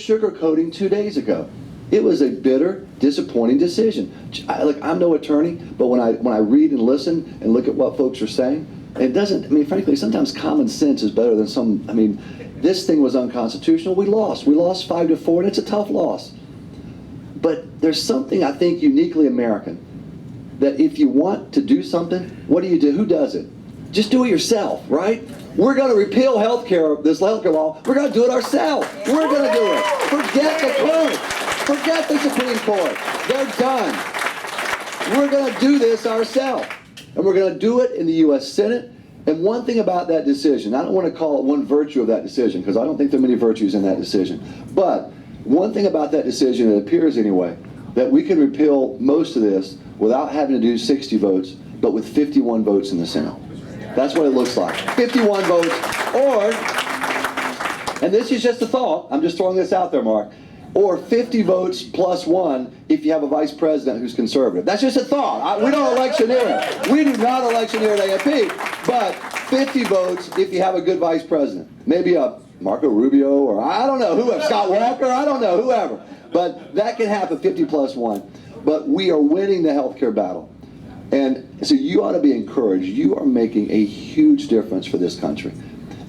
sugarcoating 2 days ago. It was a bitter, disappointing decision. Look, I'm no attorney, but when I read and listen and look at what folks are saying, it doesn't, I mean, frankly, sometimes common sense is better than some, I mean, this thing was unconstitutional. We lost. We lost 5-4, and it's a tough loss. But there's something, I think, uniquely American, that if you want to do something, what do you do? Who does it? Just do it yourself, right? We're going to repeal this healthcare law. We're going to do it ourselves. We're going to do it. Forget the court. Forget the Supreme Court. They're done. We're going to do this ourselves. And we're going to do it in the U.S. Senate. And one thing about that decision, I don't want to call it one virtue of that decision, because I don't think there are many virtues in that decision. But one thing about that decision, it appears anyway, that we can repeal most of this without having to do 60 votes, but with 51 votes in the Senate. That's what it looks like. 51 votes, or, and this is just a thought, I'm just throwing this out there, Mark, or 50 votes plus one if you have a vice president who's conservative. That's just a thought. We don't electioneer. We do not electioneer at AFP, but 50 votes if you have a good vice president. Maybe a Marco Rubio, or I don't know, whoever, Scott Walker, I don't know, whoever. But that can happen, 50 plus one. But we are winning the healthcare battle. And so you ought to be encouraged. You are making a huge difference for this country.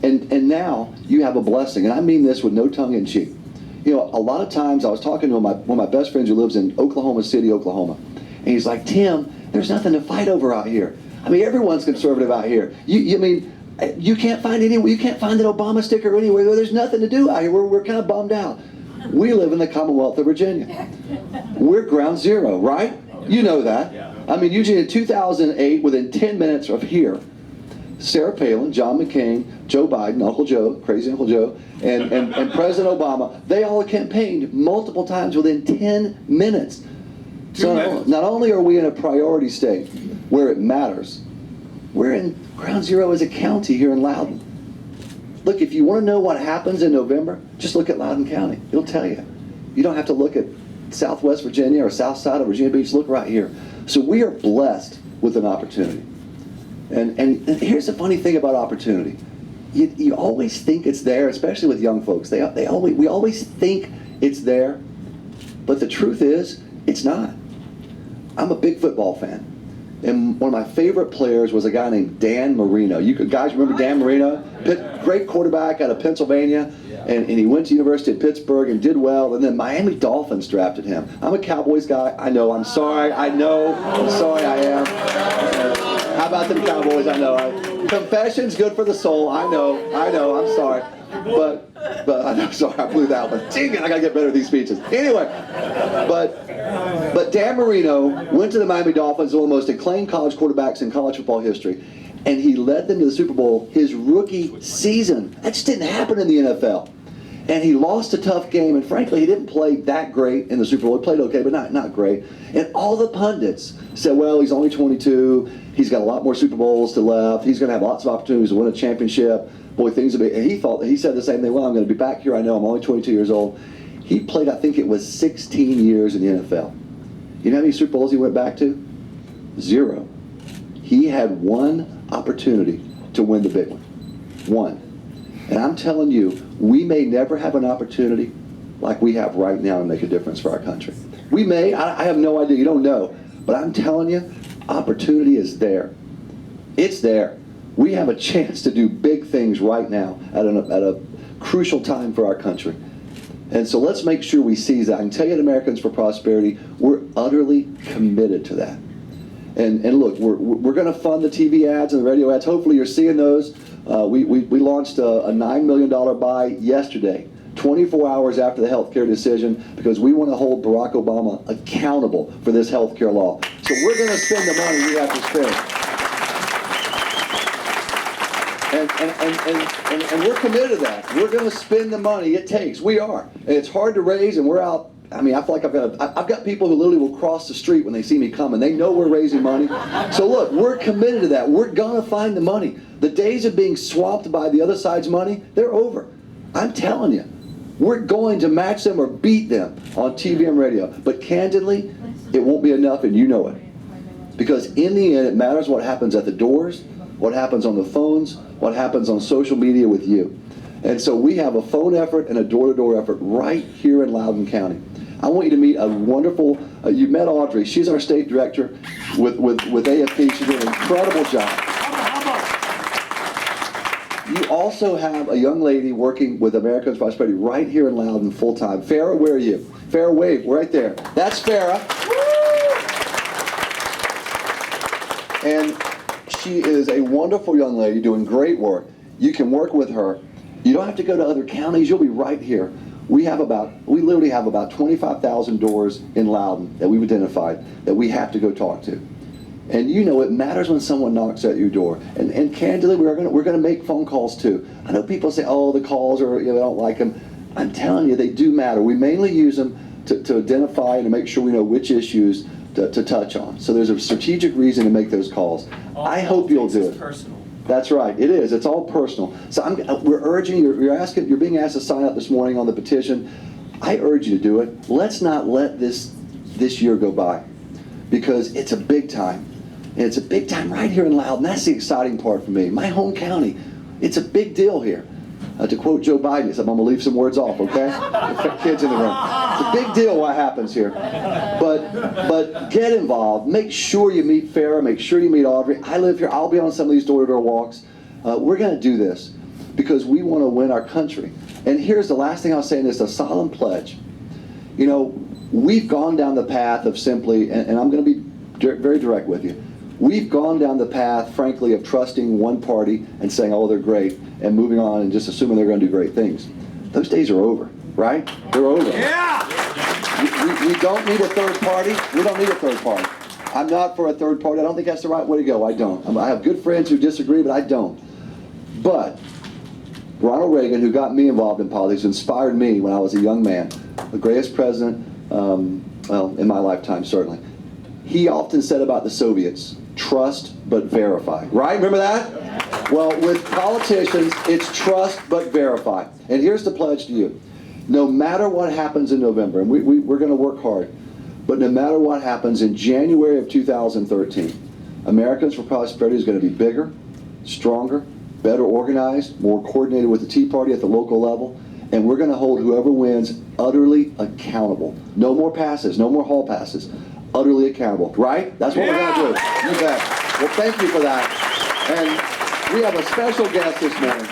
And now you have a blessing. And I mean this with no tongue in cheek. You know, a lot of times I was talking to one of my best friends who lives in Oklahoma City, Oklahoma. And he's like, Tim, there's nothing to fight over out here. I mean, everyone's conservative out here. You can't find an Obama sticker anywhere. There's nothing to do out here. We're kind of bummed out. We live in the Commonwealth of Virginia. We're ground zero, right? You know that. I mean, usually in 2008, within 10 minutes of here, Sarah Palin, John McCain, Joe Biden, Uncle Joe, crazy Uncle Joe, and President Obama, they all campaigned multiple times within 10 minutes. So not only are we in a priority state where it matters, we're in ground zero as a county here in Loudoun. Look, if you want to know what happens in November, just look at Loudoun County. It'll tell you. You don't have to look at Southwest Virginia or South Side of Virginia Beach. Look right here. So we are blessed with an opportunity. And here's the funny thing about opportunity. You always think it's there, especially with young folks. We always think it's there, but the truth is, it's not. I'm a big football fan. And one of my favorite players was a guy named Dan Marino. You guys remember Dan Marino? Great quarterback out of Pennsylvania. And he went to University of Pittsburgh and did well. And then Miami Dolphins drafted him. I'm a Cowboys guy. I know. I'm sorry. I know. I'm sorry. I am. How about them Cowboys? I know. Confession's good for the soul. I know. I'm sorry. But I'm sorry. I blew that one. Dang it. I got to get better at these speeches. Anyway. But Dan Marino went to the Miami Dolphins, one of the most acclaimed college quarterbacks in college football history, and he led them to the Super Bowl his rookie season. That just didn't happen in the NFL. And he lost a tough game, and frankly, he didn't play that great in the Super Bowl. He played okay, but not great. And all the pundits said, well, he's only 22. He's got a lot more Super Bowls to left. He's going to have lots of opportunities to win a championship. Boy, things will be. And he said the same thing. Well, I'm going to be back here. I know I'm only 22 years old. He played, I think it was 16 years in the NFL. You know how many Super Bowls he went back to? 0. He had one opportunity to win the big one. One. And I'm telling you, we may never have an opportunity like we have right now to make a difference for our country. We may, I have no idea, you don't know. But I'm telling you, opportunity is there. It's there. We have a chance to do big things right now at a crucial time for our country. And so let's make sure we seize that. I can tell you at Americans for Prosperity, we're utterly committed to that. And look, we're going to fund the TV ads and the radio ads. Hopefully you're seeing those. We launched a $9 million buy yesterday, 24 hours after the health care decision, because we want to hold Barack Obama accountable for this health care law. So we're going to spend the money we have to spend. And we're committed to that. We're going to spend the money it takes. We are. And it's hard to raise, and we're out. I mean, I feel like I've got people who literally will cross the street when they see me coming. They know we're raising money. So look, we're committed to that. We're going to find the money. The days of being swamped by the other side's money, they're over. I'm telling you. We're going to match them or beat them on TV and radio. But candidly, it won't be enough, and you know it. Because in the end, it matters what happens at the doors, what happens on the phones, what happens on social media with you. And so we have a phone effort and a door-to-door effort right here in Loudoun County. I want you to meet a wonderful, you met Audrey. She's our state director with AFP. She's doing an incredible job. You also have a young lady working with Americans for Prosperity right here in Loudoun full-time. Farrah, where are you? Farrah, wave, right there. That's Farrah. And she is a wonderful young lady doing great work. You can work with her. You don't have to go to other counties. You'll be right here. We literally have about 25,000 doors in Loudoun that we've identified that we have to go talk to. And you know it matters when someone knocks at your door. And candidly, we're gonna make phone calls too. I know people say, oh, the calls are, I don't like them. I'm telling you, they do matter. We mainly use them to identify and to make sure we know which issues to touch on. So there's a strategic reason to make those calls. I hope you'll do it. Personal. That's right, it is. It's all personal. So we're urging you. You're being asked to sign up this morning on the petition. I urge you to do it. Let's not let this year go by, because it's a big time, and it's a big time right here in Loudoun. That's the exciting part for me. My home county. It's a big deal here. To quote Joe Biden, he said, I'm going to leave some words off, okay? Kids in the room. It's a big deal what happens here. But get involved. Make sure you meet Farrah. Make sure you meet Audrey. I live here. I'll be on some of these door-to-door walks. We're going to do this because we want to win our country. And here's the last thing I'll say, and it's a solemn pledge. You know, we've gone down the path of simply, and I'm going to be very direct with you, we've gone down the path, frankly, of trusting one party and saying, oh, they're great, and moving on and just assuming they're going to do great things. Those days are over, right? They're over. Yeah! We don't need a third party. We don't need a third party. I'm not for a third party. I don't think that's the right way to go. I don't. I have good friends who disagree, but I don't. But Ronald Reagan, who got me involved in politics, inspired me when I was a young man, the greatest president, well, in my lifetime, certainly. He often said about the Soviets, trust but verify. Right? Remember that? Well, with politicians, it's trust but verify. And here's the pledge to you. No matter what happens in November, and we're going to work hard, but no matter what happens in January of 2013, Americans for Prosperity is going to be bigger, stronger, better organized, more coordinated with the Tea Party at the local level, and we're going to hold whoever wins utterly accountable. No more passes, no more hall passes. Utterly accountable, right? That's what we're going to do. You bet. Well, thank you for that. And we have a special guest this morning.